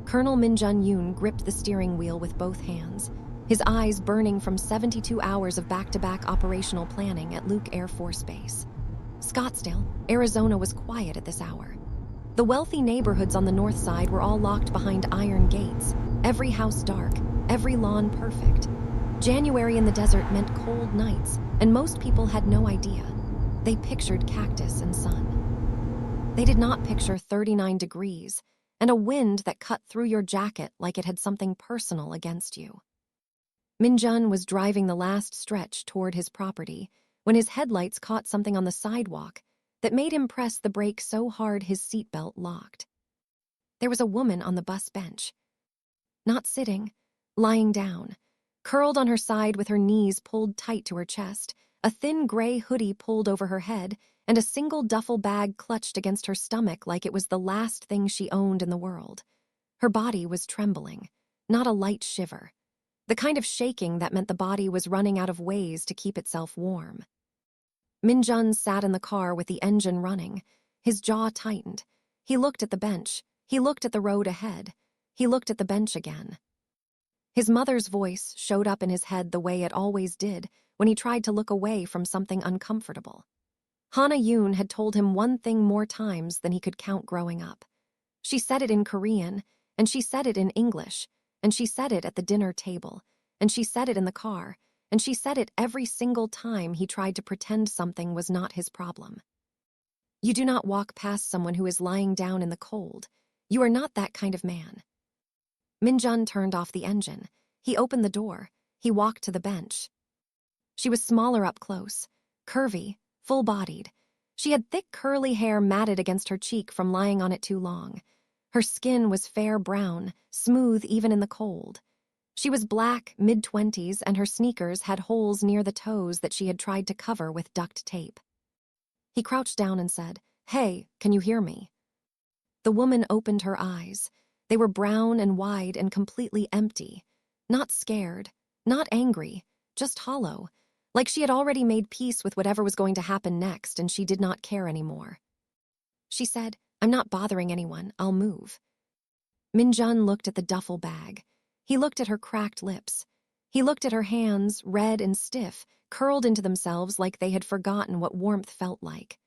Colonel Min-jun Yoon gripped the steering wheel with both hands, his eyes burning from 72 hours of back-to-back operational planning at Luke Air Force Base. Scottsdale, Arizona was quiet at this hour. The wealthy neighborhoods on the north side were all locked behind iron gates, every house dark, every lawn perfect. January in the desert meant cold nights, and most people had no idea. They pictured cactus and sun. They did not picture 39 degrees and a wind that cut through your jacket like it had something personal against you. Min-jun was driving the last stretch toward his property when his headlights caught something on the sidewalk that made him press the brake so hard his seatbelt locked. There was a woman on the bus bench. Not sitting, lying down, curled on her side with her knees pulled tight to her chest, a thin gray hoodie pulled over her head, and a single duffel bag clutched against her stomach like it was the last thing she owned in the world. Her body was trembling, not a light shiver, the kind of shaking that meant the body was running out of ways to keep itself warm. Min-jun sat in the car with the engine running. His jaw tightened. He looked at the bench. He looked at the road ahead. He looked at the bench again. His mother's voice showed up in his head the way it always did when he tried to look away from something uncomfortable. Hana Yoon had told him one thing more times than he could count growing up. She said it in Korean, and she said it in English, and she said it at the dinner table, and she said it in the car, and she said it every single time he tried to pretend something was not his problem. You do not walk past someone who is lying down in the cold. You are not that kind of man. Min-jun turned off the engine. He opened the door. He walked to the bench. She was smaller up close, curvy, full-bodied. She had thick curly hair matted against her cheek from lying on it too long. Her skin was fair brown, smooth even in the cold. She was black, mid-20s, and her sneakers had holes near the toes that she had tried to cover with duct tape. He crouched down and said, "Hey, can you hear me?" The woman opened her eyes. They were brown and wide and completely empty. Not scared, not angry, just hollow, like she had already made peace with whatever was going to happen next and she did not care anymore. She said, "I'm not bothering anyone, I'll move." Min-jun looked at the duffel bag. He looked at her cracked lips. He looked at her hands, red and stiff, curled into themselves like they had forgotten what warmth felt like.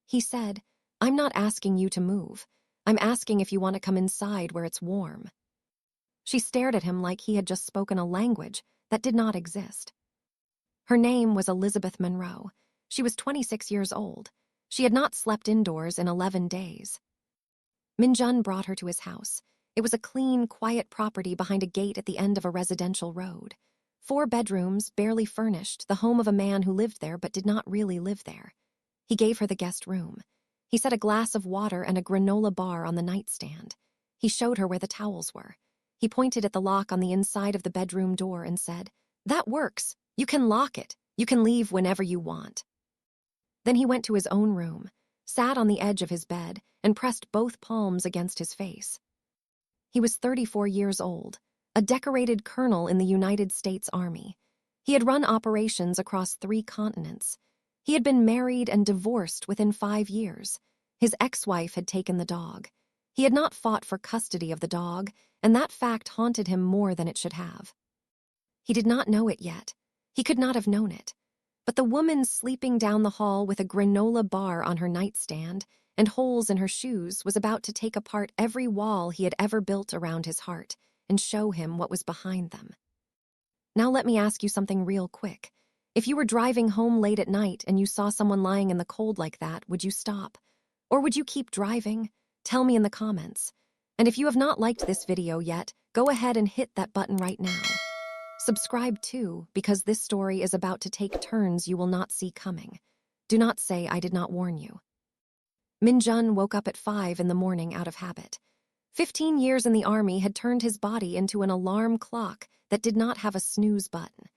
He said, "I'm not asking you to move. I'm asking if you want to come inside where it's warm." She stared at him like he had just spoken a language that did not exist. Her name was Elizabeth Monroe. She was 26 years old. She had not slept indoors in 11 days. Min-jun brought her to his house. It was a clean, quiet property behind a gate at the end of a residential road. 4 bedrooms, barely furnished, the home of a man who lived there but did not really live there. He gave her the guest room. He set a glass of water and a granola bar on the nightstand. He showed her where the towels were. He pointed at the lock on the inside of the bedroom door and said, "That works. You can lock it. You can leave whenever you want." Then he went to his own room, sat on the edge of his bed, and pressed both palms against his face. He was 34 years old, a decorated colonel in the United States Army. He had run operations across 3 continents. He had been married and divorced within 5 years. His ex-wife had taken the dog. He had not fought for custody of the dog, and that fact haunted him more than it should have. He did not know it yet. He could not have known it. But the woman sleeping down the hall with a granola bar on her nightstand and holes in her shoes was about to take apart every wall he had ever built around his heart and show him what was behind them. Now let me ask you something real quick. If you were driving home late at night and you saw someone lying in the cold like that, would you stop? Or would you keep driving? Tell me in the comments. And if you have not liked this video yet, go ahead and hit that button right now. Subscribe too, because this story is about to take turns you will not see coming. Do not say I did not warn you. Min-jun woke up at 5 in the morning out of habit. 15 years in the army had turned his body into an alarm clock that did not have a snooze button.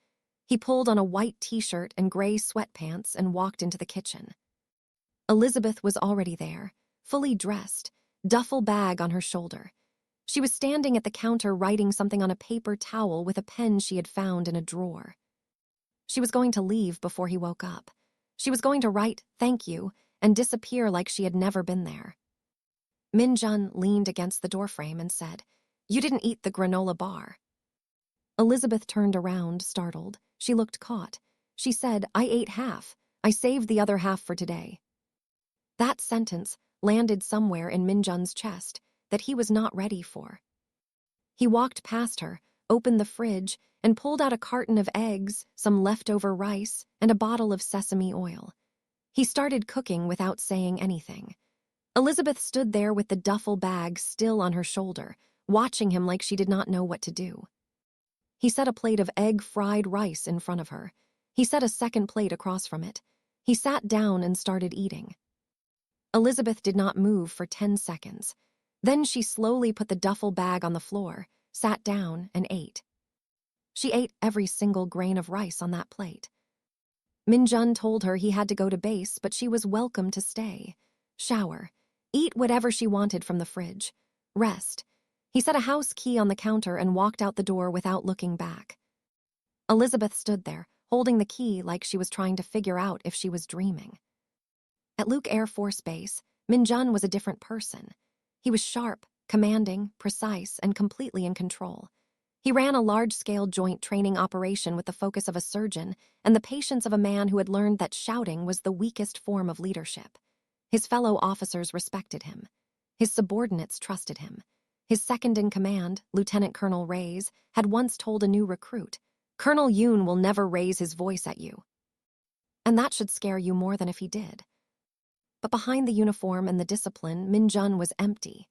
He pulled on a white t-shirt and gray sweatpants and walked into the kitchen. Elizabeth was already there, fully dressed, duffel bag on her shoulder. She was standing at the counter writing something on a paper towel with a pen she had found in a drawer. She was going to leave before he woke up. She was going to write, "Thank you," and disappear like she had never been there. Min-jun leaned against the doorframe and said, You didn't eat the granola bar." Elizabeth turned around, startled. She looked caught. She said, "I ate half. I saved the other half for today." That sentence landed somewhere in Min-jun's chest that he was not ready for. He walked past her, opened the fridge, and pulled out a carton of eggs, some leftover rice, and a bottle of sesame oil. He started cooking without saying anything. Elizabeth stood there with the duffel bag still on her shoulder, watching him like she did not know what to do. He set a plate of egg-fried rice in front of her. He set a second plate across from it. He sat down and started eating. Elizabeth did not move for 10 seconds. Then she slowly put the duffel bag on the floor, sat down, and ate. She ate every single grain of rice on that plate. Min-jun told her he had to go to base, but she was welcome to stay. Shower. Eat whatever she wanted from the fridge. Rest. He set a house key on the counter and walked out the door without looking back. Elizabeth stood there, holding the key like she was trying to figure out if she was dreaming. At Luke Air Force Base, Min-jun was a different person. He was sharp, commanding, precise, and completely in control. He ran a large-scale joint training operation with the focus of a surgeon and the patience of a man who had learned that shouting was the weakest form of leadership. His fellow officers respected him. His subordinates trusted him. His second-in-command, Lieutenant Colonel Reyes, had once told a new recruit, "Colonel Yoon will never raise his voice at you." And that should scare you more than if he did. But behind the uniform and the discipline, Min-jun was empty.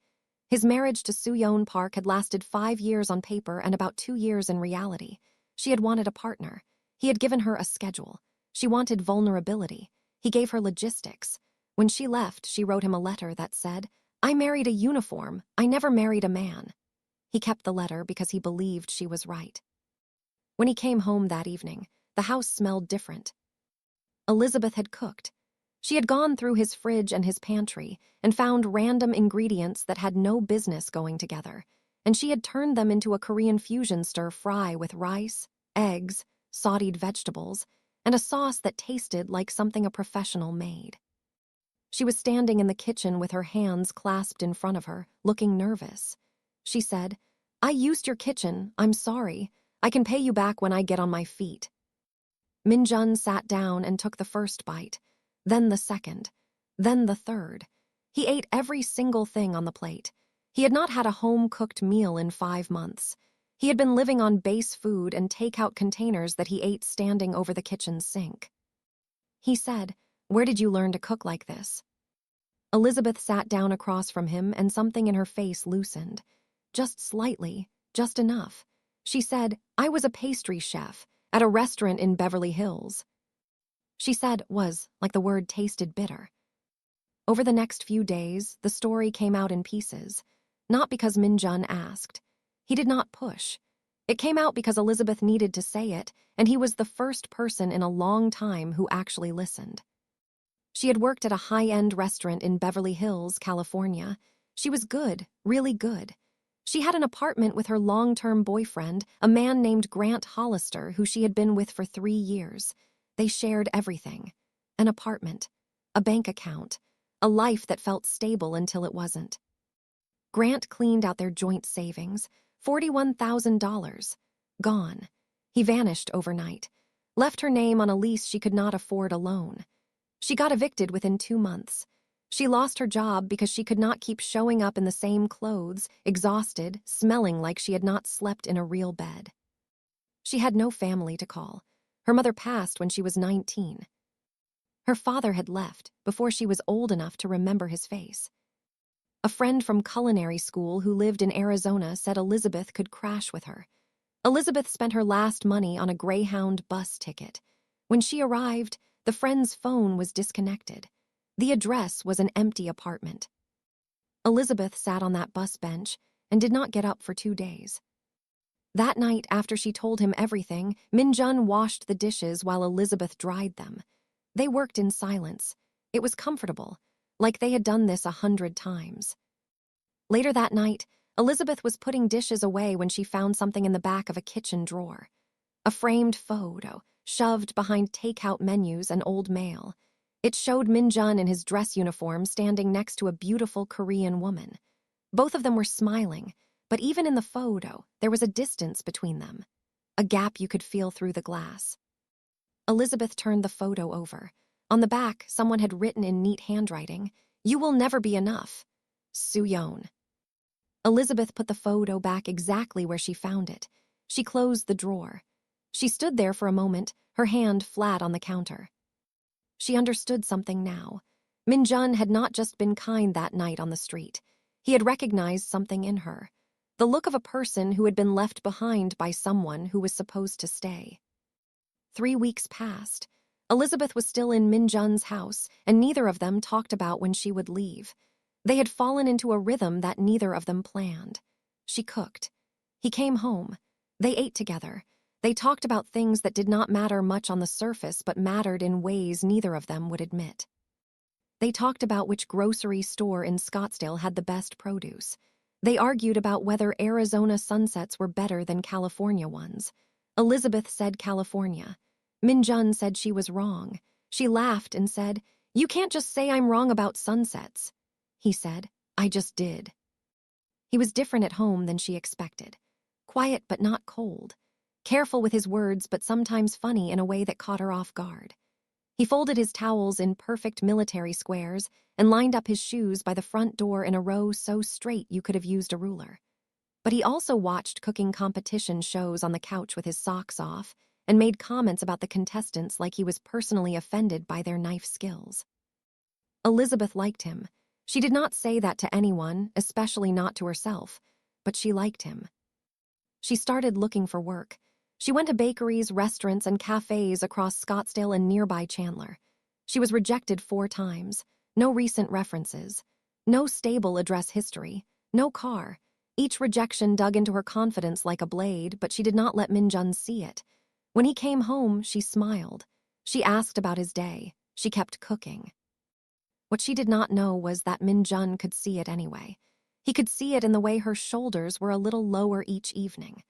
His marriage to Soo-yeon Park had lasted 5 years on paper and about 2 years in reality. She had wanted a partner. He had given her a schedule. She wanted vulnerability. He gave her logistics. When she left, she wrote him a letter that said, "I married a uniform. I never married a man." He kept the letter because he believed she was right. When he came home that evening, the house smelled different. Elizabeth had cooked. She had gone through his fridge and his pantry and found random ingredients that had no business going together, and she had turned them into a Korean fusion stir-fry with rice, eggs, sauteed vegetables, and a sauce that tasted like something a professional made. She was standing in the kitchen with her hands clasped in front of her, looking nervous. She said, "I used your kitchen. I'm sorry. I can pay you back when I get on my feet." Min-jun sat down and took the first bite, then the second, then the third. He ate every single thing on the plate. He had not had a home-cooked meal in 5 months. He had been living on base food and take-out containers that he ate standing over the kitchen sink. He said, "Where did you learn to cook like this?" Elizabeth sat down across from him and something in her face loosened. Just slightly, just enough. She said, "I was a pastry chef at a restaurant in Beverly Hills." She said was like the word tasted bitter. Over the next few days, the story came out in pieces, not because Min-jun asked. He did not push. It came out because Elizabeth needed to say it, and he was the first person in a long time who actually listened. She had worked at a high-end restaurant in Beverly Hills, California. She was good, really good. She had an apartment with her long-term boyfriend, a man named Grant Hollister, who she had been with for 3 years. They shared everything. An apartment, a bank account, a life that felt stable until it wasn't. Grant cleaned out their joint savings, $41,000. Gone. He vanished overnight. Left her name on a lease she could not afford alone. She got evicted within 2 months. She lost her job because she could not keep showing up in the same clothes, exhausted, smelling like she had not slept in a real bed. She had no family to call. Her mother passed when she was 19. Her father had left before she was old enough to remember his face. A friend from culinary school who lived in Arizona said Elizabeth could crash with her. Elizabeth spent her last money on a Greyhound bus ticket. When she arrived, the friend's phone was disconnected. The address was an empty apartment. Elizabeth sat on that bus bench and did not get up for 2 days. That night, after she told him everything, Min-jun washed the dishes while Elizabeth dried them. They worked in silence. It was comfortable, like they had done this 100 times. Later that night, Elizabeth was putting dishes away when she found something in the back of a kitchen drawer. A framed photo, shoved behind takeout menus and old mail. It showed Min-jun in his dress uniform standing next to a beautiful Korean woman. Both of them were smiling, But even in the photo, there was a distance between them, a gap you could feel through the glass. Elizabeth turned the photo over. On the back, someone had written in neat handwriting, "You will never be enough. Soo-yeon." Elizabeth put the photo back exactly where she found it. She closed the drawer. She stood there for a moment, her hand flat on the counter. She understood something now. Min-jun had not just been kind that night on the street. He had recognized something in her. The look of a person who had been left behind by someone who was supposed to stay. 3 weeks passed. Elizabeth was still in Min-jun's house, and neither of them talked about when she would leave. They had fallen into a rhythm that neither of them planned. She cooked. He came home. They ate together. They talked about things that did not matter much on the surface but mattered in ways neither of them would admit. They talked about which grocery store in Scottsdale had the best produce. They argued about whether Arizona sunsets were better than California ones. Elizabeth said California. Min-jun said she was wrong. She laughed and said, "You can't just say I'm wrong about sunsets." He said, "I just did." He was different at home than she expected. Quiet but not cold. Careful with his words but sometimes funny in a way that caught her off guard. He folded his towels in perfect military squares and lined up his shoes by the front door in a row so straight you could have used a ruler. But he also watched cooking competition shows on the couch with his socks off and made comments about the contestants like he was personally offended by their knife skills. Elizabeth liked him. She did not say that to anyone, especially not to herself, but she liked him. She started looking for work. She went to bakeries, restaurants, and cafes across Scottsdale and nearby Chandler. She was rejected 4 times. No recent references. No stable address history. No car. Each rejection dug into her confidence like a blade, but she did not let Min-jun see it. When he came home, she smiled. She asked about his day. She kept cooking. What she did not know was that Min-jun could see it anyway. He could see it in the way her shoulders were a little lower each evening.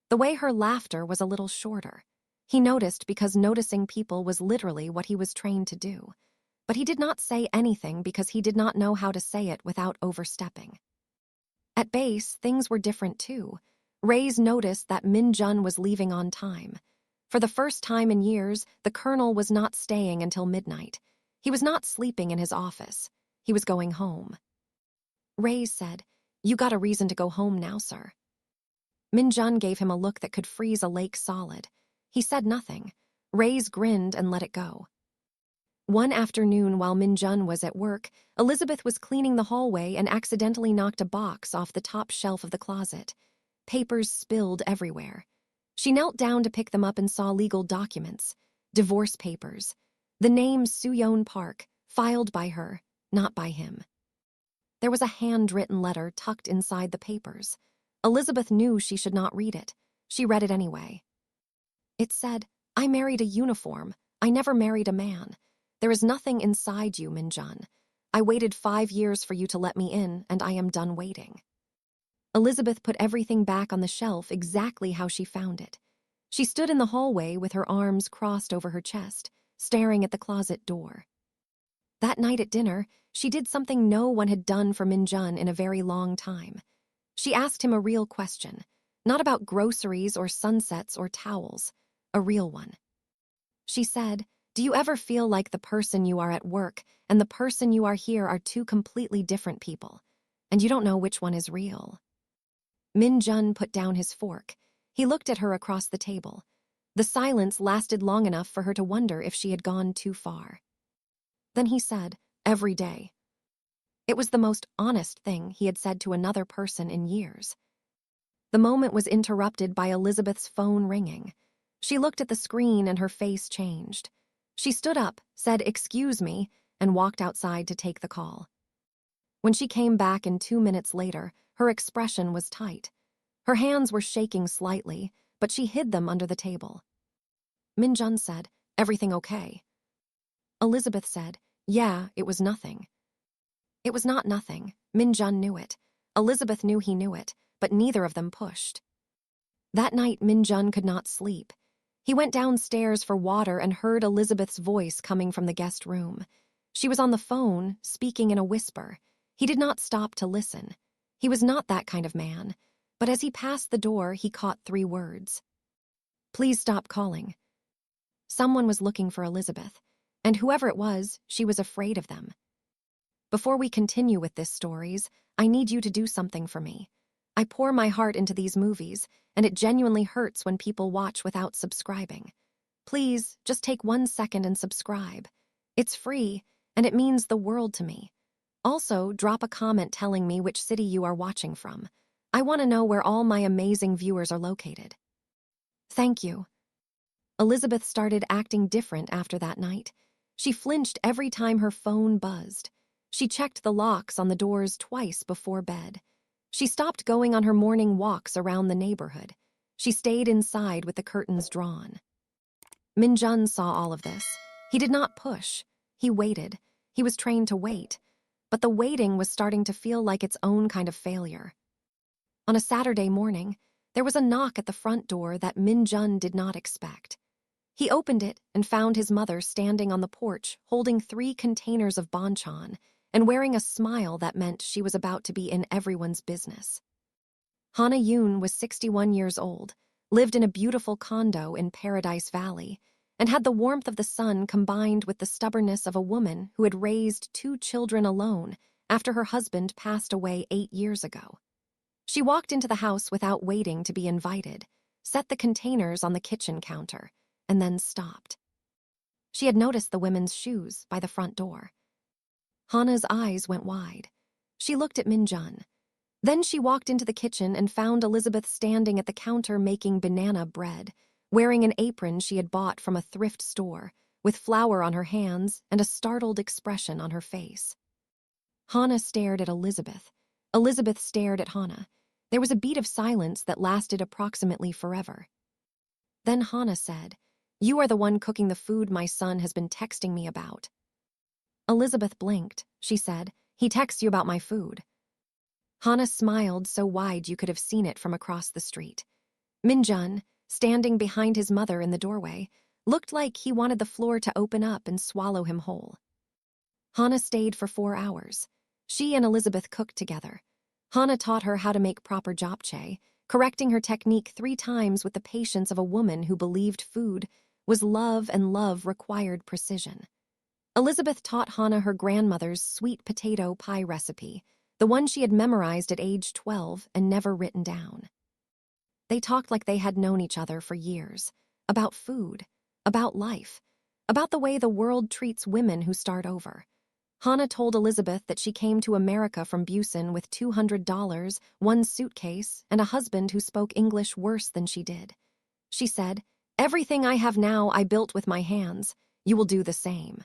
The way her laughter was a little shorter. He noticed because noticing people was literally what he was trained to do. But he did not say anything because he did not know how to say it without overstepping. At base, things were different too. Ray's noticed that Min-jun was leaving on time. For the first time in years, the colonel was not staying until midnight. He was not sleeping in his office. He was going home. Ray said, "You got a reason to go home now, sir." Min-jun gave him a look that could freeze a lake solid. He said nothing. Ray's grinned and let it go. One afternoon while Min-jun was at work, Elizabeth was cleaning the hallway and accidentally knocked a box off the top shelf of the closet. Papers spilled everywhere. She knelt down to pick them up and saw legal documents, divorce papers. The name Soo-yeon Park, filed by her, not by him. There was a handwritten letter tucked inside the papers. Elizabeth knew she should not read it. She read it anyway. It said, "I married a uniform. I never married a man. There is nothing inside you, Min-jun. I waited 5 years for you to let me in, and I am done waiting." Elizabeth put everything back on the shelf exactly how she found it. She stood in the hallway with her arms crossed over her chest, staring at the closet door. That night at dinner, she did something no one had done for Min-jun in a very long time. She asked him a real question, not about groceries or sunsets or towels, a real one. She said, "Do you ever feel like the person you are at work and the person you are here are 2 completely different people, and you don't know which one is real?" Min-jun put down his fork. He looked at her across the table. The silence lasted long enough for her to wonder if she had gone too far. Then he said, "Every day." It was the most honest thing he had said to another person in years. The moment was interrupted by Elizabeth's phone ringing. She looked at the screen and her face changed. She stood up, said, "Excuse me," and walked outside to take the call. When she came back 2 minutes later, her expression was tight. Her hands were shaking slightly, but she hid them under the table. Min-jun said, "Everything okay?" Elizabeth said, "Yeah, it was nothing." It was not nothing. Min-jun knew it. Elizabeth knew he knew it, but neither of them pushed. That night, Min-jun could not sleep. He went downstairs for water and heard Elizabeth's voice coming from the guest room. She was on the phone, speaking in a whisper. He did not stop to listen. He was not that kind of man. But as he passed the door, he caught 3 words. "Please stop calling." Someone was looking for Elizabeth, and whoever it was, she was afraid of them. Before we continue with this stories, I need you to do something for me. I pour my heart into these movies, and it genuinely hurts when people watch without subscribing. Please, just take 1 second and subscribe. It's free, and it means the world to me. Also, drop a comment telling me which city you are watching from. I want to know where all my amazing viewers are located. Thank you. Elizabeth started acting different after that night. She flinched every time her phone buzzed. She checked the locks on the doors twice before bed. She stopped going on her morning walks around the neighborhood. She stayed inside with the curtains drawn. Min-jun saw all of this. He did not push. He waited. He was trained to wait. But the waiting was starting to feel like its own kind of failure. On a Saturday morning, there was a knock at the front door that Min-jun did not expect. He opened it and found his mother standing on the porch holding 3 containers of banchan and wearing a smile that meant she was about to be in everyone's business. Hana Yoon was 61 years old, lived in a beautiful condo in Paradise Valley, and had the warmth of the sun combined with the stubbornness of a woman who had raised 2 children alone after her husband passed away 8 years ago. She walked into the house without waiting to be invited, set the containers on the kitchen counter, and then stopped. She had noticed the women's shoes by the front door. Hana's eyes went wide. She looked at Min-jun. Then she walked into the kitchen and found Elizabeth standing at the counter making banana bread, wearing an apron she had bought from a thrift store, with flour on her hands and a startled expression on her face. Hana stared at Elizabeth. Elizabeth stared at Hana. There was a beat of silence that lasted approximately forever. Then Hana said, "You are the one cooking the food my son has been texting me about." Elizabeth blinked. She said, "He texts you about my food." Hana smiled so wide you could have seen it from across the street. Min-jun, standing behind his mother in the doorway, looked like he wanted the floor to open up and swallow him whole. Hana stayed for 4 hours. She and Elizabeth cooked together. Hana taught her how to make proper japchae, correcting her technique 3 times with the patience of a woman who believed food was love and love required precision. Elizabeth taught Hana her grandmother's sweet potato pie recipe, the one she had memorized at age 12 and never written down. They talked like they had known each other for years, about food, about life, about the way the world treats women who start over. Hana told Elizabeth that she came to America from Busan with $200, 1 suitcase, and a husband who spoke English worse than she did. She said, "Everything I have now I built with my hands. You will do the same."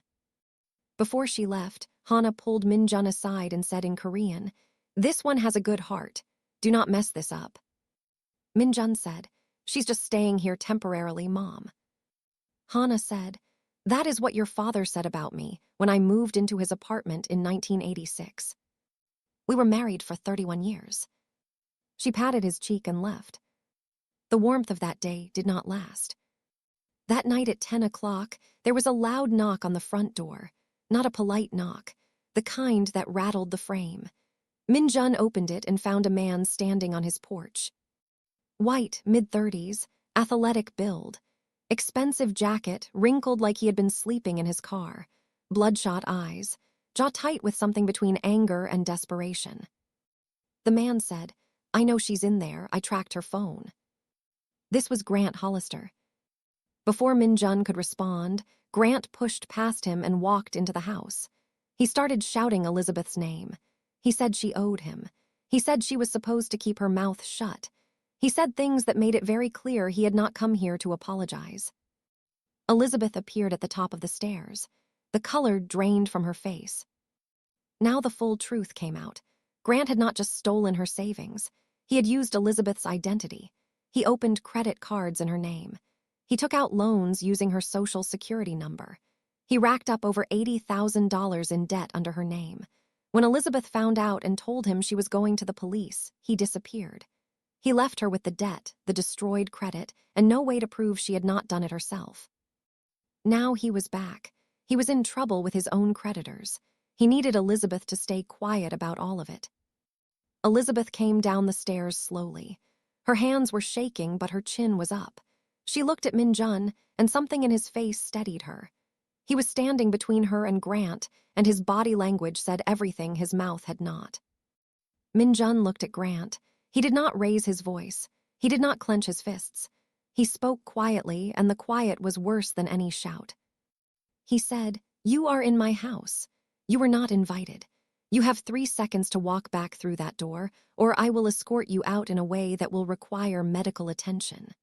Before she left, Hana pulled Min-jun aside and said in Korean, "This one has a good heart. Do not mess this up." Min-jun said, "She's just staying here temporarily, Mom." Hana said, "That is what your father said about me when I moved into his apartment in 1986. We were married for 31 years. She patted his cheek and left. The warmth of that day did not last. That night at 10 o'clock, there was a loud knock on the front door. Not a polite knock, the kind that rattled the frame. Min-jun opened it and found a man standing on his porch. White, mid-30s, athletic build. Expensive jacket, wrinkled like he had been sleeping in his car. Bloodshot eyes, jaw tight with something between anger and desperation. The man said, "I know she's in there. I tracked her phone." This was Grant Hollister. Before Min-jun could respond, Grant pushed past him and walked into the house. He started shouting Elizabeth's name. He said she owed him. He said she was supposed to keep her mouth shut. He said things that made it very clear he had not come here to apologize. Elizabeth appeared at the top of the stairs. The color drained from her face. Now the full truth came out. Grant had not just stolen her savings. He had used Elizabeth's identity. He opened credit cards in her name. He took out loans using her social security number. He racked up over $80,000 in debt under her name. When Elizabeth found out and told him she was going to the police, he disappeared. He left her with the debt, the destroyed credit, and no way to prove she had not done it herself. Now he was back. He was in trouble with his own creditors. He needed Elizabeth to stay quiet about all of it. Elizabeth came down the stairs slowly. Her hands were shaking, but her chin was up. She looked at Min-jun, and something in his face steadied her. He was standing between her and Grant, and his body language said everything his mouth had not. Min-jun looked at Grant. He did not raise his voice. He did not clench his fists. He spoke quietly, and the quiet was worse than any shout. He said, "You are in my house. You were not invited. You have 3 seconds to walk back through that door, or I will escort you out in a way that will require medical attention."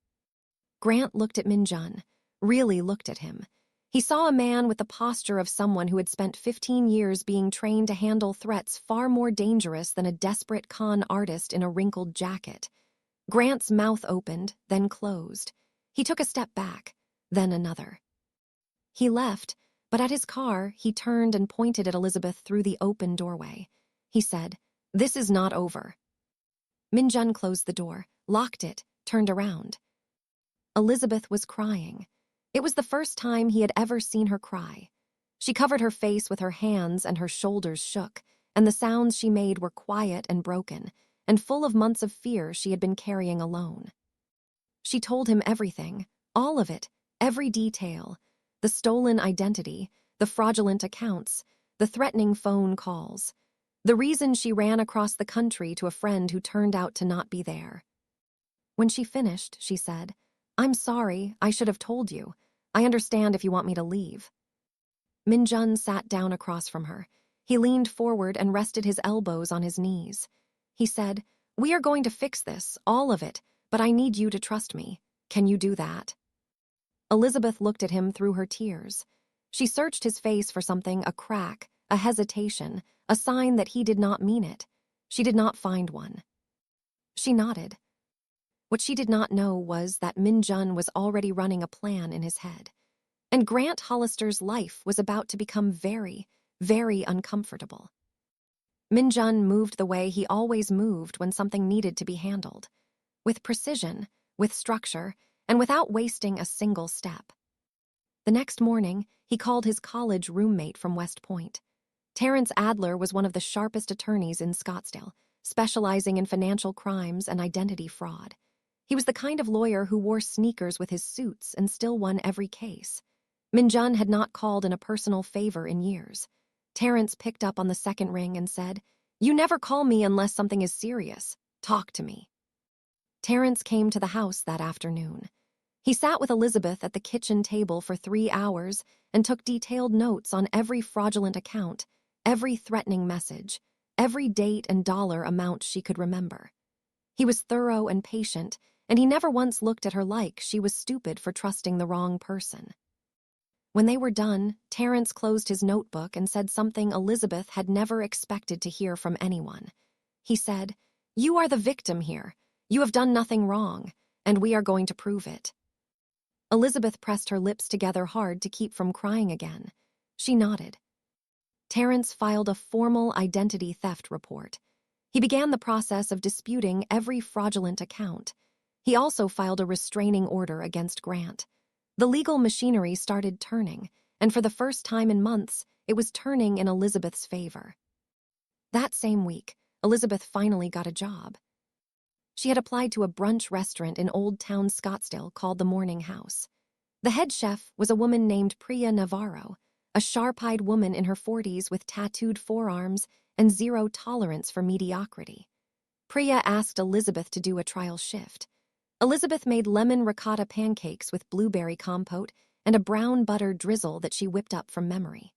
Grant looked at Min-jun, really looked at him. He saw a man with the posture of someone who had spent 15 years being trained to handle threats far more dangerous than a desperate con artist in a wrinkled jacket. Grant's mouth opened, then closed. He took a step back, then another. He left, but at his car, he turned and pointed at Elizabeth through the open doorway. He said, "This is not over." Min-jun closed the door, locked it, turned around. Elizabeth was crying. It was the first time he had ever seen her cry. She covered her face with her hands and her shoulders shook, and the sounds she made were quiet and broken, and full of months of fear she had been carrying alone. She told him everything, all of it, every detail, the stolen identity, the fraudulent accounts, the threatening phone calls, the reason she ran across the country to a friend who turned out to not be there. When she finished, she said, "I'm sorry, I should have told you. I understand if you want me to leave." Min-jun sat down across from her. He leaned forward and rested his elbows on his knees. He said, "We are going to fix this, all of it, but I need you to trust me. Can you do that?" Elizabeth looked at him through her tears. She searched his face for something, a crack, a hesitation, a sign that he did not mean it. She did not find one. She nodded. What she did not know was that Min-jun was already running a plan in his head. And Grant Hollister's life was about to become very, very uncomfortable. Min-jun moved the way he always moved when something needed to be handled. With precision, with structure, and without wasting a single step. The next morning, he called his college roommate from West Point. Terrence Adler was one of the sharpest attorneys in Scottsdale, specializing in financial crimes and identity fraud. He was the kind of lawyer who wore sneakers with his suits and still won every case. Min-jun had not called in a personal favor in years. Terrence picked up on the second ring and said, "You never call me unless something is serious. Talk to me." Terrence came to the house that afternoon. He sat with Elizabeth at the kitchen table for 3 hours and took detailed notes on every fraudulent account, every threatening message, every date and dollar amount she could remember. He was thorough and patient, and he never once looked at her like she was stupid for trusting the wrong person. When they were done, Terrence closed his notebook and said something Elizabeth had never expected to hear from anyone. He said, "You are the victim here. You have done nothing wrong, and we are going to prove it." Elizabeth pressed her lips together hard to keep from crying again. She nodded. Terrence filed a formal identity theft report. He began the process of disputing every fraudulent account. He also filed a restraining order against Grant. The legal machinery started turning, and for the first time in months, it was turning in Elizabeth's favor. That same week, Elizabeth finally got a job. She had applied to a brunch restaurant in Old Town Scottsdale called the Morning House. The head chef was a woman named Priya Navarro, a sharp-eyed woman in her 40s with tattooed forearms and zero tolerance for mediocrity. Priya asked Elizabeth to do a trial shift. Elizabeth made lemon ricotta pancakes with blueberry compote and a brown butter drizzle that she whipped up from memory.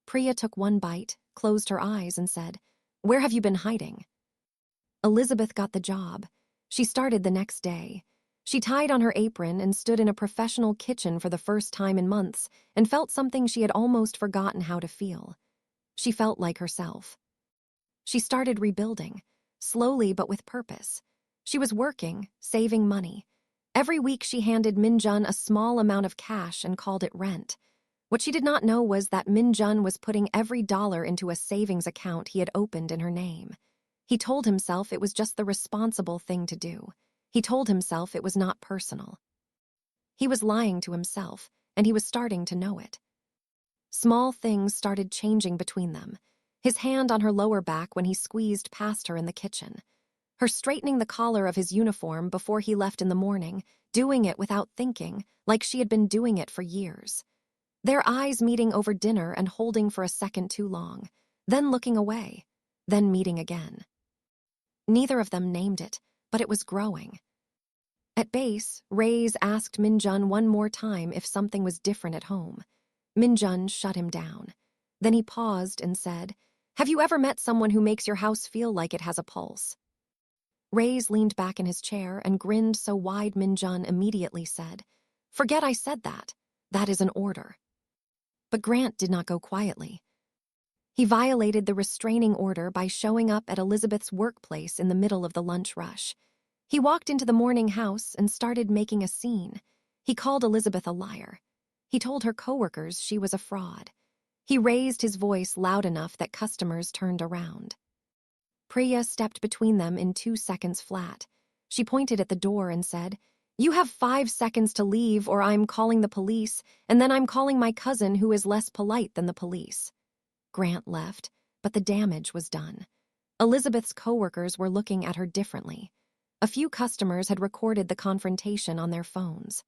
Priya took one bite, closed her eyes, and said, "Where have you been hiding?" Elizabeth got the job. She started the next day. She tied on her apron and stood in a professional kitchen for the first time in months and felt something she had almost forgotten how to feel. She felt like herself. She started rebuilding, slowly but with purpose. She was working, saving money. Every week she handed Min-jun a small amount of cash and called it rent. What she did not know was that Min-jun was putting every dollar into a savings account he had opened in her name. He told himself it was just the responsible thing to do. He told himself it was not personal. He was lying to himself, and he was starting to know it. Small things started changing between them. his hand on her lower back when he squeezed past her in the kitchen, her straightening the collar of his uniform before he left in the morning, doing it without thinking, like she had been doing it for years. Their eyes meeting over dinner and holding for a second too long, then looking away, then meeting again. Neither of them named it, but it was growing. At base, Ray's asked Min-jun one more time if something was different at home. Min-jun shut him down. Then he paused and said, "Have you ever met someone who makes your house feel like it has a pulse?" Ray's leaned back in his chair and grinned so wide Min-jun immediately said, "Forget I said that. That is an order." But Grant did not go quietly. He violated the restraining order by showing up at Elizabeth's workplace in the middle of the lunch rush. He walked into the morning house and started making a scene. He called Elizabeth a liar. He told her coworkers she was a fraud. He raised his voice loud enough that customers turned around. Priya stepped between them in 2 seconds flat. She pointed at the door and said, "You have 5 seconds to leave or I'm calling the police, and then I'm calling my cousin who is less polite than the police." Grant left, but the damage was done. Elizabeth's coworkers were looking at her differently. A few customers had recorded the confrontation on their phones.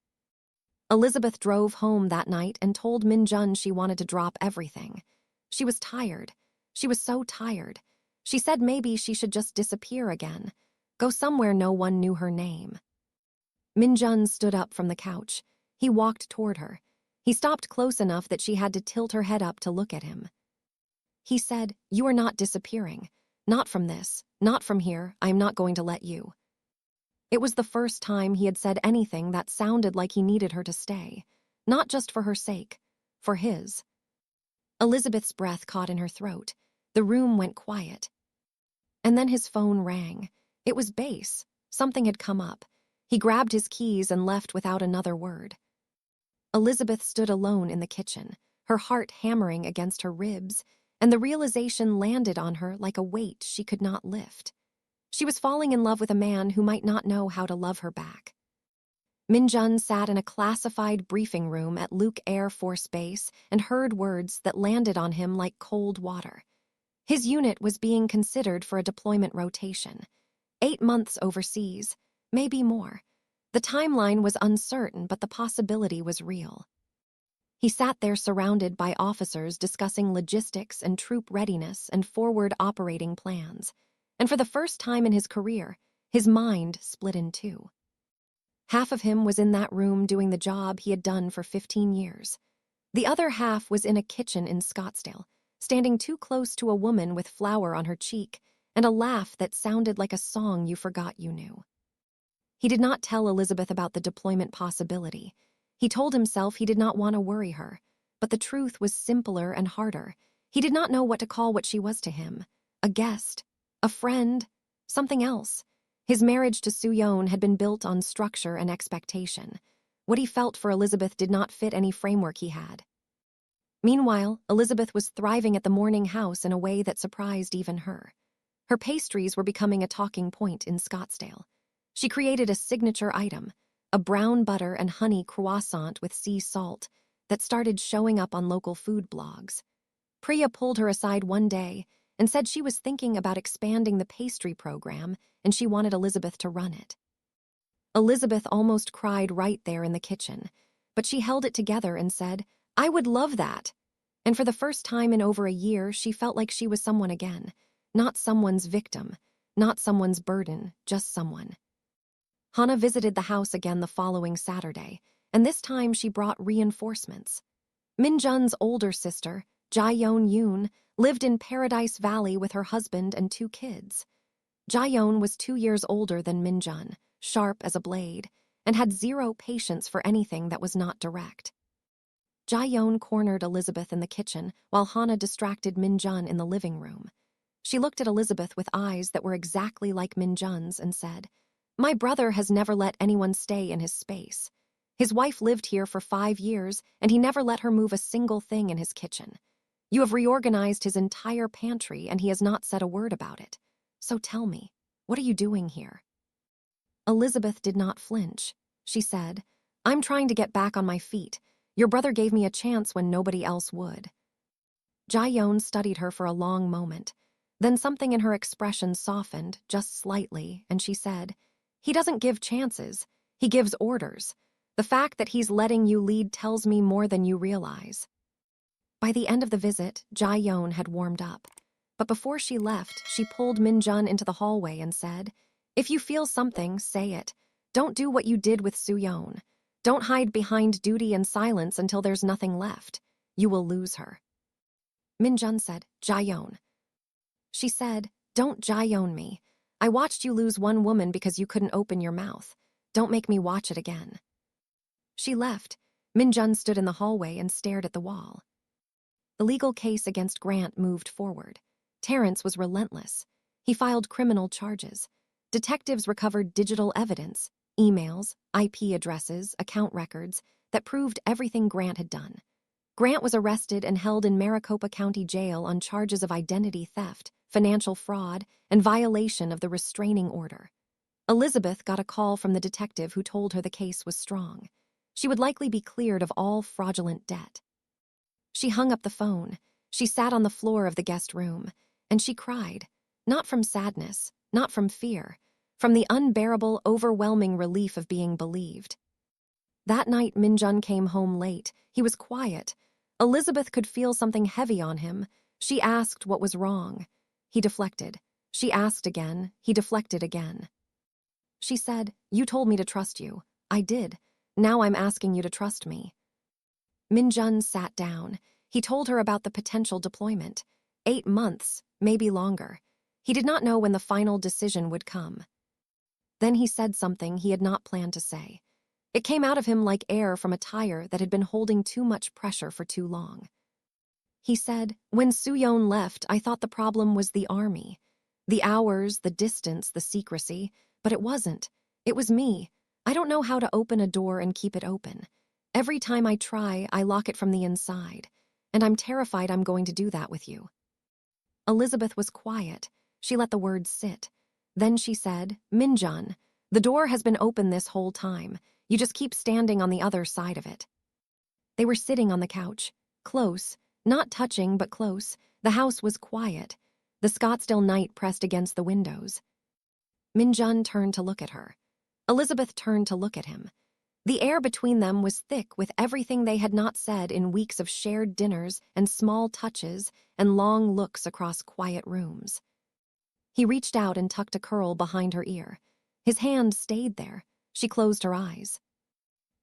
Elizabeth drove home that night and told Min-jun she wanted to drop everything. She was tired. She was so tired. She said maybe she should just disappear again, go somewhere no one knew her name. Min-jun stood up from the couch. He walked toward her. He stopped close enough that she had to tilt her head up to look at him. He said, "You are not disappearing. Not from this. Not from here. I am not going to let you." It was the first time he had said anything that sounded like he needed her to stay, not just for her sake, for his. Elizabeth's breath caught in her throat. The room went quiet. And then his phone rang. It was Bass. Something had come up. He grabbed his keys and left without another word. Elizabeth stood alone in the kitchen, her heart hammering against her ribs, and the realization landed on her like a weight she could not lift. She was falling in love with a man who might not know how to love her back. Min-jun sat in a classified briefing room at Luke Air Force Base and heard words that landed on him like cold water. His unit was being considered for a deployment rotation. 8 months overseas, maybe more. The timeline was uncertain, but the possibility was real. He sat there surrounded by officers discussing logistics and troop readiness and forward operating plans. And for the first time in his career, his mind split in two. Half of him was in that room doing the job he had done for 15 years. The other half was in a kitchen in Scottsdale, standing too close to a woman with flour on her cheek and a laugh that sounded like a song you forgot you knew. He did not tell Elizabeth about the deployment possibility. He told himself he did not want to worry her, but the truth was simpler and harder. He did not know what to call what she was to him. A guest, a friend, something else. His marriage to Soo-yeon had been built on structure and expectation. What he felt for Elizabeth did not fit any framework he had. Meanwhile, Elizabeth was thriving at the morning house in a way that surprised even her. Her pastries were becoming a talking point in Scottsdale. She created a signature item, a brown butter and honey croissant with sea salt, that started showing up on local food blogs. Priya pulled her aside one day and said she was thinking about expanding the pastry program and she wanted Elizabeth to run it. Elizabeth almost cried right there in the kitchen, but she held it together and said, "I would love that." And for the first time in over a year, she felt like she was someone again, not someone's victim, not someone's burden, just someone. Hana visited the house again the following Saturday, and this time she brought reinforcements. Min-jun's older sister, Jae-yeon Yoon, lived in Paradise Valley with her husband and 2 kids. Jae-yeon was 2 years older than Min-jun, sharp as a blade, and had zero patience for anything that was not direct. Jae-yeon cornered Elizabeth in the kitchen while Hana distracted Min-jun in the living room. She looked at Elizabeth with eyes that were exactly like Min-jun's and said, "My brother has never let anyone stay in his space. His wife lived here for 5 years, and he never let her move a single thing in his kitchen. You have reorganized his entire pantry, and he has not said a word about it. So tell me, what are you doing here?" Elizabeth did not flinch. She said, "I'm trying to get back on my feet. Your brother gave me a chance when nobody else would." Jae-yoon studied her for a long moment. Then something in her expression softened, just slightly, and she said, "He doesn't give chances. He gives orders. The fact that he's letting you lead tells me more than you realize." By the end of the visit, Jae-yoon had warmed up. But before she left, she pulled Min-jun into the hallway and said, "If you feel something, say it. Don't do what you did with Soo-yeon. Don't hide behind duty and silence until there's nothing left. You will lose her." Min-jun said, "Jae-yoon." She said, "Don't Jae-yoon me. I watched you lose one woman because you couldn't open your mouth. Don't make me watch it again." She left. Min-jun stood in the hallway and stared at the wall. The legal case against Grant moved forward. Terrence was relentless. He filed criminal charges. Detectives recovered digital evidence, emails, IP addresses, account records, that proved everything Grant had done. Grant was arrested and held in Maricopa County Jail on charges of identity theft, financial fraud, and violation of the restraining order. Elizabeth got a call from the detective who told her the case was strong. She would likely be cleared of all fraudulent debt. She hung up the phone. She sat on the floor of the guest room, and she cried, not from sadness, not from fear, from the unbearable, overwhelming relief of being believed. That night, Min-jun came home late. He was quiet. Elizabeth could feel something heavy on him. She asked what was wrong. He deflected. She asked again. He deflected again. She said, "You told me to trust you. I did. Now I'm asking you to trust me." Min-jun sat down. He told her about the potential deployment. 8 months, maybe longer. He did not know when the final decision would come. Then he said something he had not planned to say. It came out of him like air from a tire that had been holding too much pressure for too long. He said, "When Soo-yeon left, I thought the problem was the army. The hours, the distance, the secrecy. But it wasn't. It was me. I don't know how to open a door and keep it open. Every time I try, I lock it from the inside. And I'm terrified I'm going to do that with you." Elizabeth was quiet. She let the words sit. Then she said, "Min-jun, the door has been open this whole time. You just keep standing on the other side of it." They were sitting on the couch, close, not touching but close. The house was quiet. The Scottsdale night pressed against the windows. Min-jun turned to look at her. Elizabeth turned to look at him. The air between them was thick with everything they had not said in weeks of shared dinners and small touches and long looks across quiet rooms. He reached out and tucked a curl behind her ear. His hand stayed there. She closed her eyes.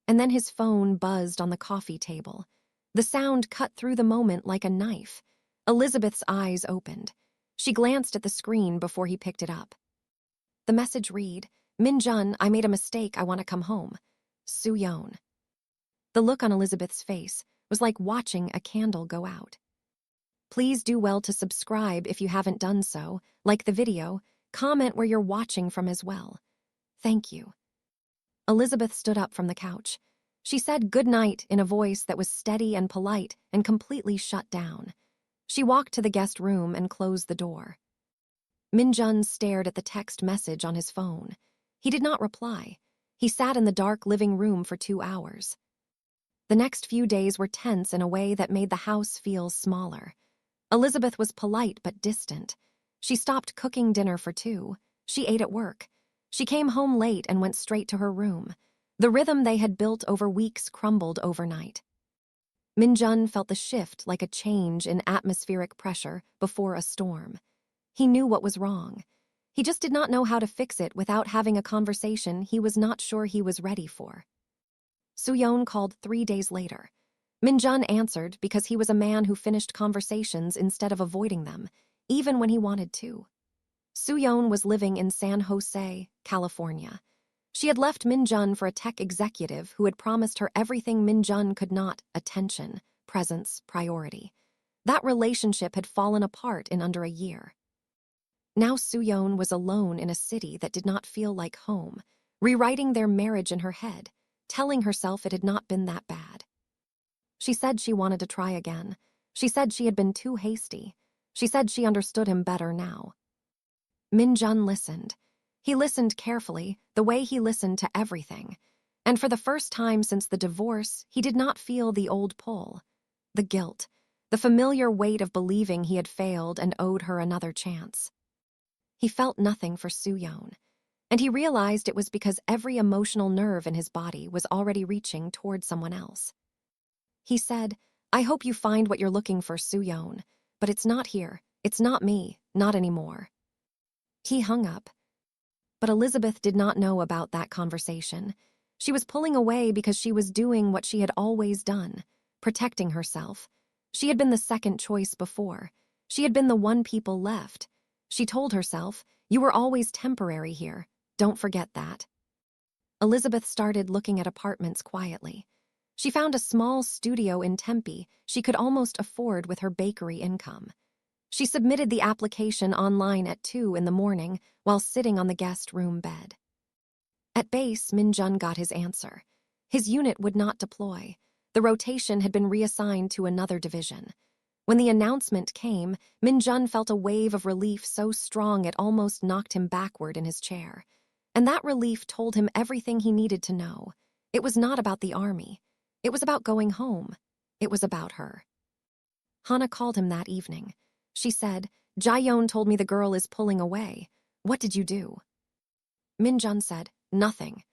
And then his phone buzzed on the coffee table. The sound cut through the moment like a knife. Elizabeth's eyes opened. She glanced at the screen before he picked it up. The message read, "Min-jun, I made a mistake. I want to come home. Soo-yeon." The look on Elizabeth's face was like watching a candle go out. Please do well to subscribe if you haven't done so, like the video, comment where you're watching from as well. Thank you. Elizabeth stood up from the couch. She said good night in a voice that was steady and polite and completely shut down. She walked to the guest room and closed the door. Min-jun stared at the text message on his phone. He did not reply. He sat in the dark living room for 2 hours. The next few days were tense in a way that made the house feel smaller. Elizabeth was polite but distant. She stopped cooking dinner for 2. She ate at work. She came home late and went straight to her room. The rhythm they had built over weeks crumbled overnight. Min-jun felt the shift like a change in atmospheric pressure before a storm. He knew what was wrong. He just did not know how to fix it without having a conversation he was not sure he was ready for. Soo-yeon called 3 days later. Min-jun answered because he was a man who finished conversations instead of avoiding them, even when he wanted to. Soo-yeon was living in San Jose, California. She had left Min-jun for a tech executive who had promised her everything Min-jun could not: attention, presence, priority. That relationship had fallen apart in under a year. Now Soo-yeon was alone in a city that did not feel like home, rewriting their marriage in her head, telling herself it had not been that bad. She said she wanted to try again. She said she had been too hasty. She said she understood him better now. Min-jun listened. He listened carefully, the way he listened to everything. And for the first time since the divorce, he did not feel the old pull. The guilt. the familiar weight of believing he had failed and owed her another chance. He felt nothing for Soo-yeon, and he realized it was because every emotional nerve in his body was already reaching toward someone else. He said, "I hope you find what you're looking for, Soo-yeon, but it's not here. It's not me, not anymore." He hung up. But Elizabeth did not know about that conversation. She was pulling away because she was doing what she had always done, protecting herself. She had been the second choice before. She had been the one people left. She told herself, "You were always temporary here. Don't forget that." Elizabeth started looking at apartments quietly. She found a small studio in Tempe she could almost afford with her bakery income. She submitted the application online at 2 in the morning while sitting on the guest room bed. At base, Min-jun got his answer. His unit would not deploy. The rotation had been reassigned to another division. When the announcement came, Min-jun felt a wave of relief so strong it almost knocked him backward in his chair. And that relief told him everything he needed to know. It was not about the army. It was about going home. It was about her. Hana called him that evening. She said, "Jaeyeon told me the girl is pulling away. What did you do?" Min-jun said, "Nothing."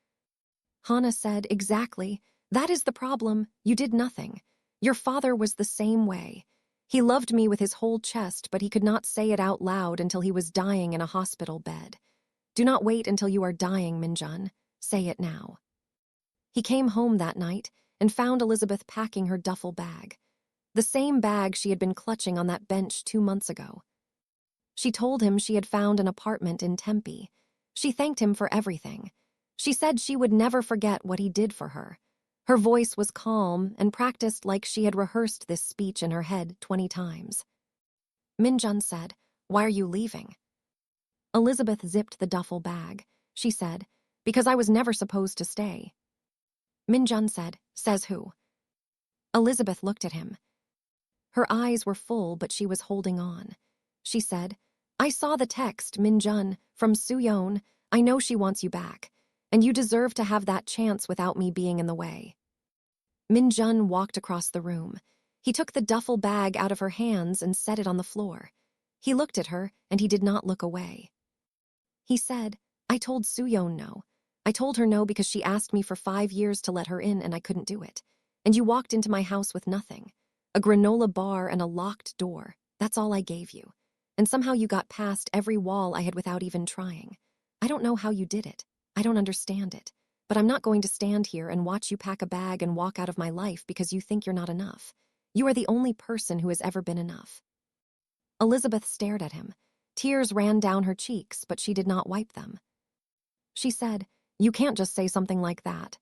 Hana said, "Exactly. That is the problem. You did nothing. Your father was the same way. He loved me with his whole chest, but he could not say it out loud until he was dying in a hospital bed. Do not wait until you are dying, Min-jun. Say it now." He came home that night and found Elizabeth packing her duffel bag. The same bag she had been clutching on that bench 2 months ago. She told him she had found an apartment in Tempe. She thanked him for everything. She said she would never forget what he did for her. Her voice was calm and practiced like she had rehearsed this speech in her head 20 times. Min-jun said, "Why are you leaving?" Elizabeth zipped the duffel bag. She said, "Because I was never supposed to stay." Min-jun said, "Says who?" Elizabeth looked at him. Her eyes were full, but she was holding on. She said, "I saw the text, Min-jun, from Soo-yeon. I know she wants you back, and you deserve to have that chance without me being in the way." Min-jun walked across the room. He took the duffel bag out of her hands and set it on the floor. He looked at her, and he did not look away. He said, "I told Soo-yeon no. I told her no because she asked me for 5 years to let her in and I couldn't do it. And you walked into my house with nothing. A granola bar and a locked door. That's all I gave you. And somehow you got past every wall I had without even trying. I don't know how you did it. I don't understand it. But I'm not going to stand here and watch you pack a bag and walk out of my life because you think you're not enough. You are the only person who has ever been enough." Elizabeth stared at him. Tears ran down her cheeks, but she did not wipe them. She said, "You can't just say something like that."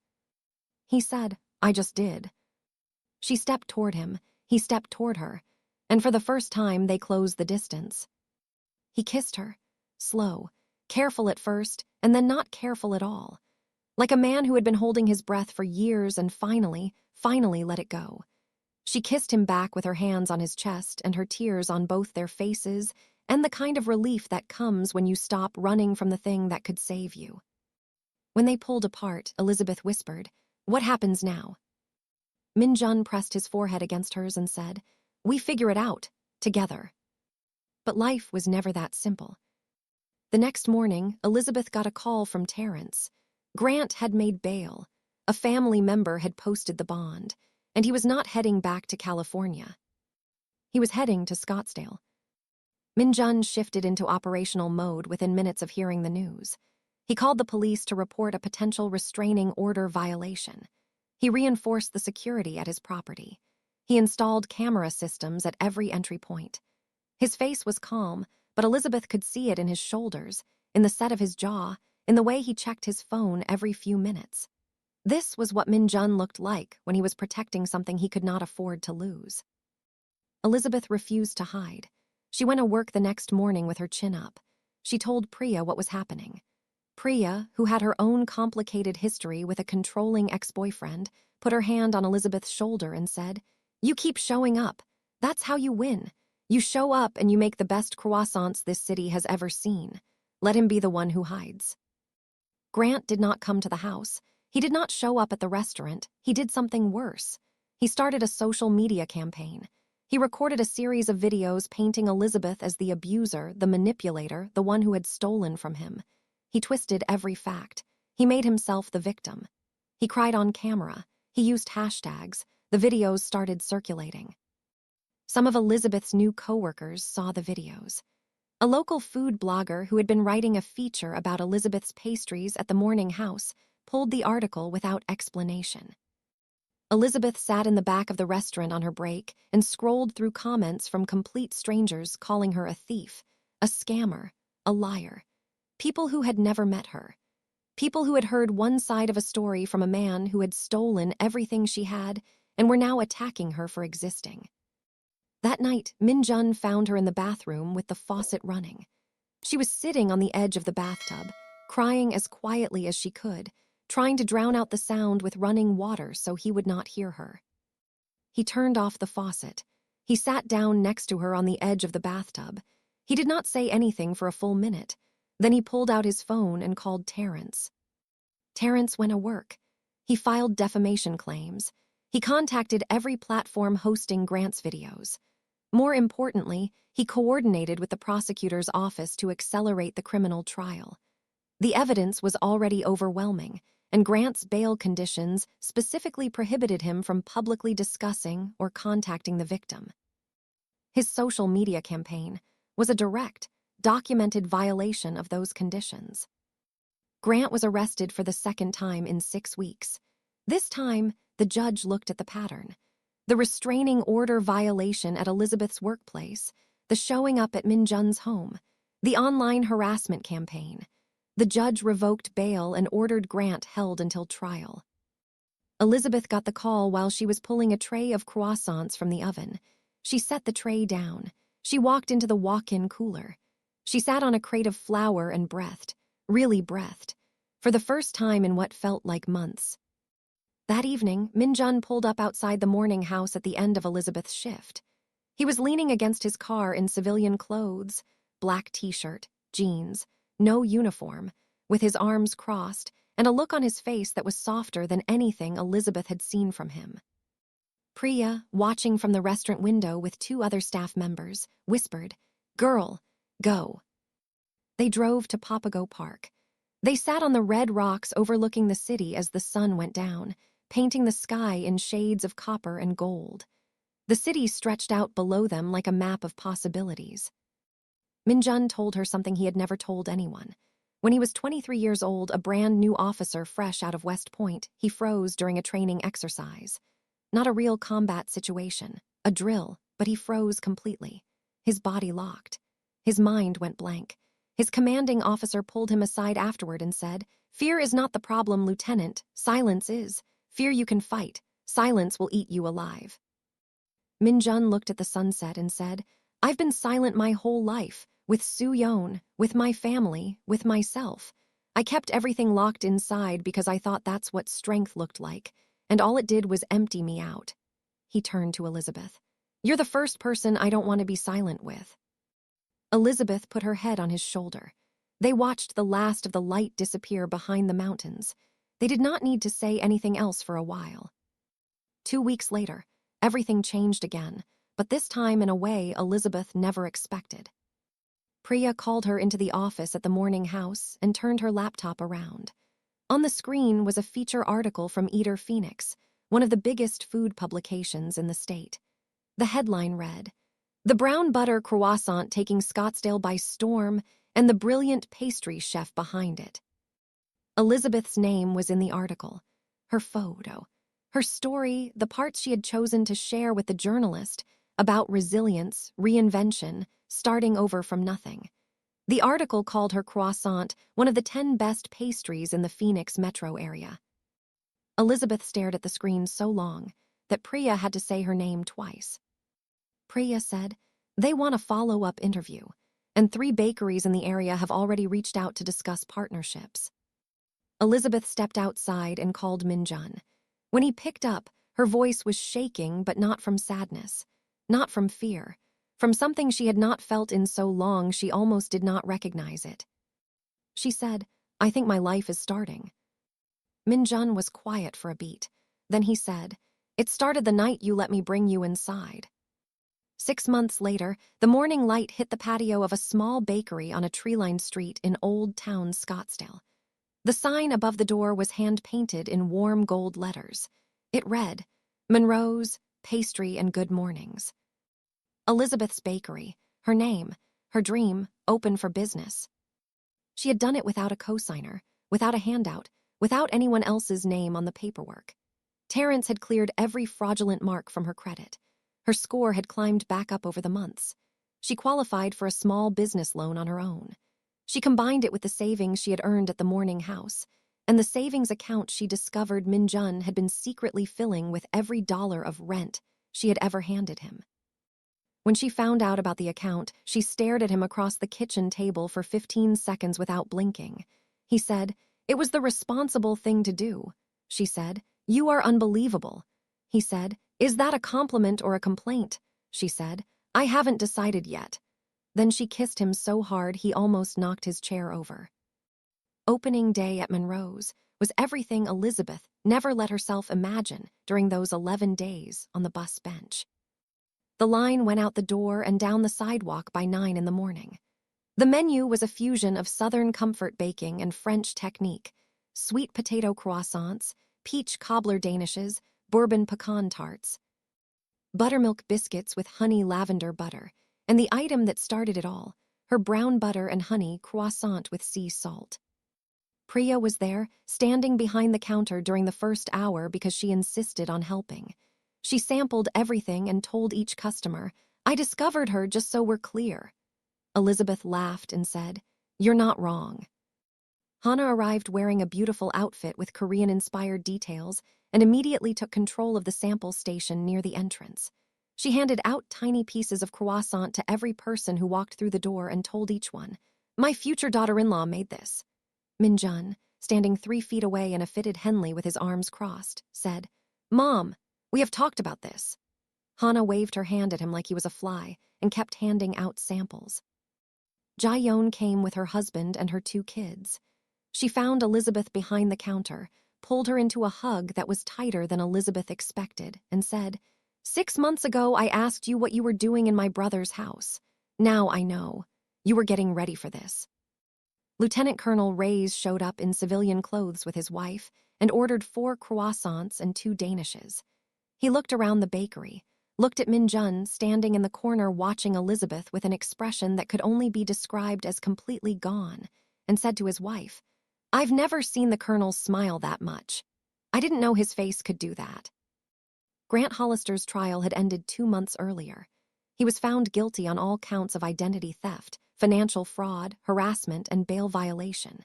He said, "I just did." She stepped toward him. He stepped toward her. And for the first time, they closed the distance. He kissed her, slow, careful at first, and then not careful at all. Like a man who had been holding his breath for years and finally let it go. She kissed him back with her hands on his chest and her tears on both their faces and the kind of relief that comes when you stop running from the thing that could save you. When they pulled apart, Elizabeth whispered, "What happens now?" Min-jun pressed his forehead against hers and said, "We figure it out, together." But life was never that simple. The next morning, Elizabeth got a call from Terrence. Grant had made bail. A family member had posted the bond, and he was not heading back to California. He was heading to Scottsdale. Min-jun shifted into operational mode within minutes of hearing the news. He called the police to report a potential restraining order violation. He reinforced the security at his property. He installed camera systems at every entry point. His face was calm, but Elizabeth could see it in his shoulders, in the set of his jaw, in the way he checked his phone every few minutes. This was what Min-jun looked like when he was protecting something he could not afford to lose. Elizabeth refused to hide. She went to work the next morning with her chin up. She told Priya what was happening. Priya, who had her own complicated history with a controlling ex-boyfriend, put her hand on Elizabeth's shoulder and said, "You keep showing up. That's how you win. You show up and you make the best croissants this city has ever seen. Let him be the one who hides." Grant did not come to the house. He did not show up at the restaurant. He did something worse. He started a social media campaign. He recorded a series of videos painting Elizabeth as the abuser, the manipulator, the one who had stolen from him. He twisted every fact. He made himself the victim. He cried on camera. He used hashtags. The videos started circulating. Some of Elizabeth's new coworkers saw the videos. A local food blogger who had been writing a feature about Elizabeth's pastries at the Morning House pulled the article without explanation. Elizabeth sat in the back of the restaurant on her break and scrolled through comments from complete strangers calling her a thief, a scammer, a liar. People who had never met her. People who had heard one side of a story from a man who had stolen everything she had and were now attacking her for existing. That night, Min-jun found her in the bathroom with the faucet running. She was sitting on the edge of the bathtub, crying as quietly as she could, trying to drown out the sound with running water so he would not hear her. He turned off the faucet. He sat down next to her on the edge of the bathtub. He did not say anything for a full minute. Then he pulled out his phone and called Terrence. Terrence went to work. He filed defamation claims. He contacted every platform hosting Grant's videos. More importantly, he coordinated with the prosecutor's office to accelerate the criminal trial. The evidence was already overwhelming, and Grant's bail conditions specifically prohibited him from publicly discussing or contacting the victim. His social media campaign was a direct, documented violation of those conditions. Grant was arrested for the second time in 6 weeks. This time, the judge looked at the pattern. The restraining order violation at Elizabeth's workplace, the showing up at Min-jun's home, the online harassment campaign. The judge revoked bail and ordered Grant held until trial. Elizabeth got the call while she was pulling a tray of croissants from the oven. She set the tray down. She walked into the walk-in cooler. She sat on a crate of flour and breathed, really breathed, for the first time in what felt like months. That evening, Min-jun pulled up outside the Morning House at the end of Elizabeth's shift. He was leaning against his car in civilian clothes, black t-shirt, jeans, no uniform, with his arms crossed and a look on his face that was softer than anything Elizabeth had seen from him. Priya, watching from the restaurant window with 2 other staff members, whispered, "Girl, go." They drove to Papago Park. They sat on the red rocks overlooking the city as the sun went down, painting the sky in shades of copper and gold. The city stretched out below them like a map of possibilities. Min-jun told her something he had never told anyone. When he was 23 years old, a brand new officer fresh out of West Point, he froze during a training exercise. Not a real combat situation, a drill, but he froze completely. His body locked. His mind went blank. His commanding officer pulled him aside afterward and said, "Fear is not the problem, Lieutenant. Silence is. Fear you can fight. Silence will eat you alive." Min-jun looked at the sunset and said, "I've been silent my whole life, with Soo-yeon, with my family, with myself. I kept everything locked inside because I thought that's what strength looked like, and all it did was empty me out." He turned to Elizabeth. "You're the first person I don't want to be silent with." Elizabeth put her head on his shoulder. They watched the last of the light disappear behind the mountains. They did not need to say anything else for a while. 2 weeks later, everything changed again, but this time in a way Elizabeth never expected. Priya called her into the office at the Morning House and turned her laptop around. On the screen was a feature article from Eater Phoenix, one of the biggest food publications in the state. The headline read, "The brown butter croissant taking Scottsdale by storm and the brilliant pastry chef behind it." Elizabeth's name was in the article, her photo, her story, the parts she had chosen to share with the journalist about resilience, reinvention, starting over from nothing. The article called her croissant one of the 10 best pastries in the Phoenix metro area. Elizabeth stared at the screen so long that Priya had to say her name twice. Priya said, "They want a follow-up interview, and 3 bakeries in the area have already reached out to discuss partnerships." Elizabeth stepped outside and called Min-jun. When he picked up, her voice was shaking, but not from sadness, not from fear, from something she had not felt in so long she almost did not recognize it. She said, "I think my life is starting." Min-jun was quiet for a beat. Then he said, "It started the night you let me bring you inside." 6 months later, the morning light hit the patio of a small bakery on a tree-lined street in Old Town Scottsdale. The sign above the door was hand-painted in warm gold letters. It read, Monroe's, Pastry and Good Mornings. Elizabeth's Bakery, her name, her dream, open for business. She had done it without a cosigner, without a handout, without anyone else's name on the paperwork. Terrence had cleared every fraudulent mark from her credit. Her score had climbed back up over the months. She qualified for a small business loan on her own. She combined it with the savings she had earned at the morning house, and the savings account she discovered Min-jun had been secretly filling with every dollar of rent she had ever handed him. When she found out about the account, she stared at him across the kitchen table for 15 seconds without blinking. He said, "It was the responsible thing to do." She said, "You are unbelievable." He said, "Is that a compliment or a complaint?" She said, "I haven't decided yet." Then she kissed him so hard he almost knocked his chair over. Opening day at Monroe's was everything Elizabeth never let herself imagine during those 11 days on the bus bench. The line went out the door and down the sidewalk by 9 in the morning. The menu was a fusion of Southern comfort baking and French technique: sweet potato croissants, peach cobbler danishes, bourbon pecan tarts, buttermilk biscuits with honey lavender butter, and the item that started it all, her brown butter and honey croissant with sea salt. Priya was there, standing behind the counter during the first hour because she insisted on helping. She sampled everything and told each customer, "I discovered her just so we're clear." Elizabeth laughed and said, "You're not wrong." Hannah arrived wearing a beautiful outfit with Korean-inspired details and immediately took control of the sample station near the entrance. She handed out tiny pieces of croissant to every person who walked through the door and told each one, "My future daughter-in-law made this." Min-jun, standing 3 feet away in a fitted Henley with his arms crossed, said, "Mom, we have talked about this." Hannah waved her hand at him like he was a fly and kept handing out samples. Jae-yeon came with her husband and her 2 kids. She found Elizabeth behind the counter, pulled her into a hug that was tighter than Elizabeth expected, and said, "6 months ago I asked you what you were doing in my brother's house. Now I know. You were getting ready for this." Lieutenant Colonel Reyes showed up in civilian clothes with his wife and ordered 4 croissants and 2 danishes. He looked around the bakery, looked at Min-jun standing in the corner watching Elizabeth with an expression that could only be described as completely gone, and said to his wife, "I've never seen the colonel smile that much. I didn't know his face could do that." Grant Hollister's trial had ended 2 months earlier. He was found guilty on all counts of identity theft, financial fraud, harassment, and bail violation.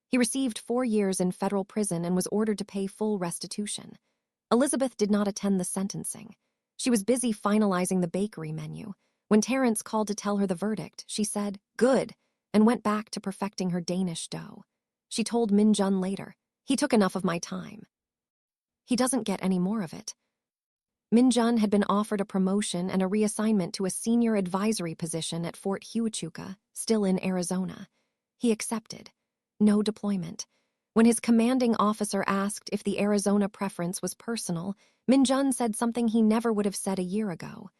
He received 4 years in federal prison and was ordered to pay full restitution. Elizabeth did not attend the sentencing. She was busy finalizing the bakery menu. When Terrence called to tell her the verdict, she said, "Good," and went back to perfecting her Danish dough. She told Min-jun later, "He took enough of my time." He doesn't get any more of it. Min-jun had been offered a promotion and a reassignment to a senior advisory position at Fort Huachuca, still in Arizona. He accepted. No deployment. When his commanding officer asked if the Arizona preference was personal, Min-jun said something he never would have said a year ago.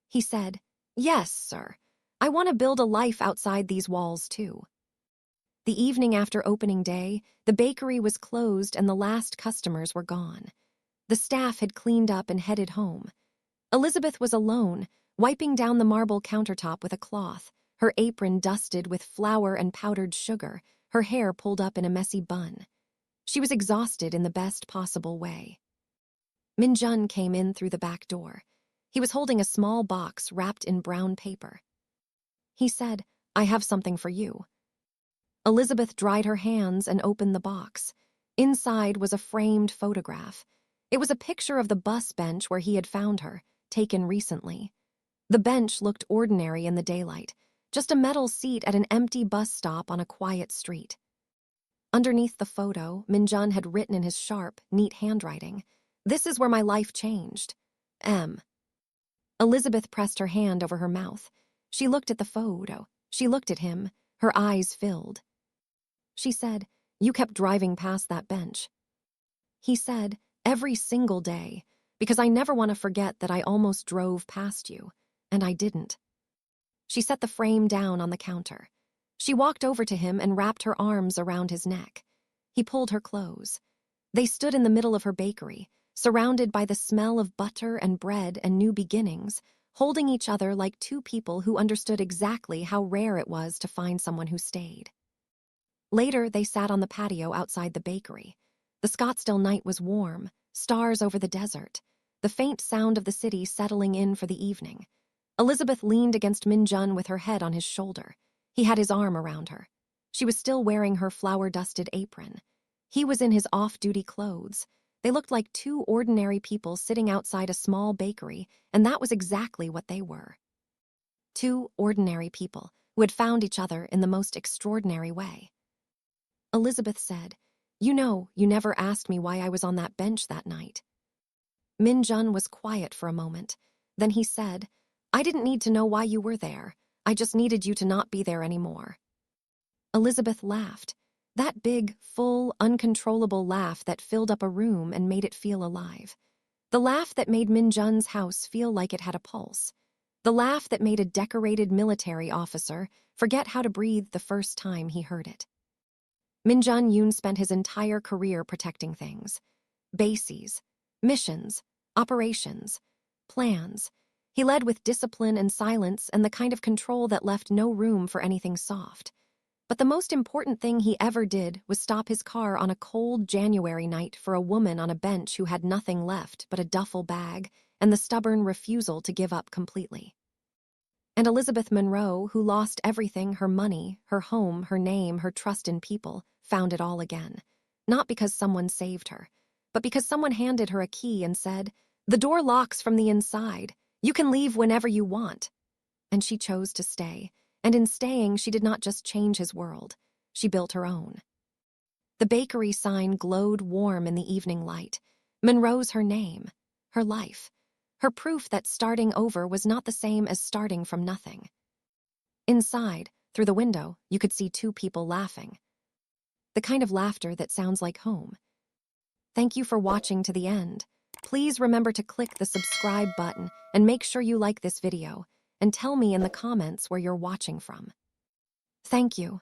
He said, "Yes, sir. I want to build a life outside these walls, too." The evening after opening day, the bakery was closed and the last customers were gone. The staff had cleaned up and headed home. Elizabeth was alone, wiping down the marble countertop with a cloth, her apron dusted with flour and powdered sugar, her hair pulled up in a messy bun. She was exhausted in the best possible way. Min-jun came in through the back door. He was holding a small box wrapped in brown paper. He said, "I have something for you." Elizabeth dried her hands and opened the box. Inside was a framed photograph. It was a picture of the bus bench where he had found her, taken recently. The bench looked ordinary in the daylight, just a metal seat at an empty bus stop on a quiet street. Underneath the photo, Min-jun had written in his sharp, neat handwriting, "This is where my life changed. M." Elizabeth pressed her hand over her mouth. She looked at the photo. She looked at him, her eyes filled. She said, "You kept driving past that bench." He said, "Every single day, because I never want to forget that I almost drove past you. and I didn't. She set the frame down on the counter. She walked over to him and wrapped her arms around his neck. He pulled her close. They stood in the middle of her bakery, surrounded by the smell of butter and bread and new beginnings, holding each other like two people who understood exactly how rare it was to find someone who stayed. Later, they sat on the patio outside the bakery. The Scottsdale night was warm, stars over the desert, the faint sound of the city settling in for the evening. Elizabeth leaned against Min-jun with her head on his shoulder. He had his arm around her. She was still wearing her flour-dusted apron. He was in his off-duty clothes. They looked like two ordinary people sitting outside a small bakery, and that was exactly what they were. Two ordinary people who had found each other in the most extraordinary way. Elizabeth said, "You know, you never asked me why I was on that bench that night." Min-jun was quiet for a moment. Then he said, "I didn't need to know why you were there. I just needed you to not be there anymore." Elizabeth laughed. That big, full, uncontrollable laugh that filled up a room and made it feel alive. The laugh that made Min-jun's house feel like it had a pulse. The laugh that made a decorated military officer forget how to breathe the first time he heard it. Min-jun Yoon spent his entire career protecting things. Bases, missions, operations, plans. He led with discipline and silence and the kind of control that left no room for anything soft. But the most important thing he ever did was stop his car on a cold January night for a woman on a bench who had nothing left but a duffel bag and the stubborn refusal to give up completely. And Elizabeth Monroe, who lost everything, her money, her home, her name, her trust in people, found it all again. Not because someone saved her, but because someone handed her a key and said, "The door locks from the inside. You can leave whenever you want." And she chose to stay. And in staying, she did not just change his world. She built her own. The bakery sign glowed warm in the evening light. Monroe's her name, her life, her proof that starting over was not the same as starting from nothing. Inside, through the window, you could see two people laughing. The kind of laughter that sounds like home. Thank you for watching to the end. Please remember to click the subscribe button and make sure you like this video, and tell me in the comments where you're watching from. Thank you.